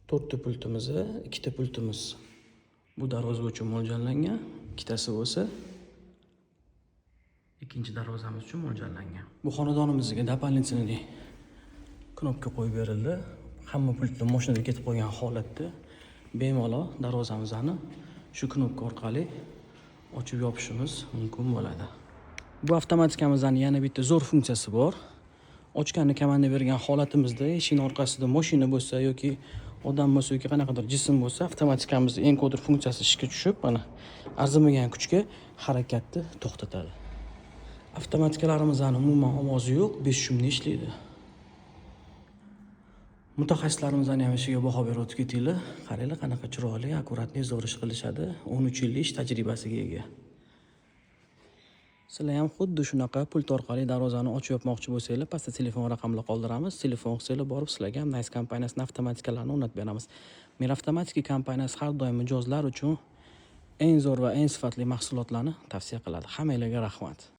To'rtta pultimiz, ikkita pultimiz bu darvoza uchun mo'ljallangan, ikkitasi bo'lsa ikkinchi darvozamiz uchun mo'ljallangan. Bu xonadonimizga дополнительный knopka qo'yib berildi. Hamma pultlar mashinada ketib qolgan holatda bemalol darvozamizni shu knopka orqali ochib yopishimiz mumkin bo'ladi. Bu avtomatikimizning yana bitta zo'r funksiyasi bor. Ochganni komanda bergan holatimizda eshikning orqasida mashina bo'lsa yoki odam bo'lsa yoki qanaqadir jism bo'lsa, avtomatikamiz enkoder funksiyasi ishga tushib, mana arzimagan kuchga harakatni to'xtatadi. Avtomatikalarimizning umuman ovozi yo'q, 5 shumda ishlaydi. Mutaxassislarimizning ham ishiga baho berib o'tib ketinglar. Qaranglar qanaqa chiroyli, akkuratli, zo'r ish qilishadi. 13 yillik ish tajribasiga ega. Sizlar ham xuddi shunaqa pult orqali darvozani ochib yopmoqchi bo'lsanglar, pastda telefon raqamini qoldiramiz. Telefon qilsanglar borib sizlarga ham Nice kompaniyasining avtomatikalarni o'rnatib beramiz. Mir avtomatika kompaniyasi har doim mijozlar uchun eng zo'r va eng sifatli mahsulotlarni tavsiya qiladi. Hammanglarga rahmat.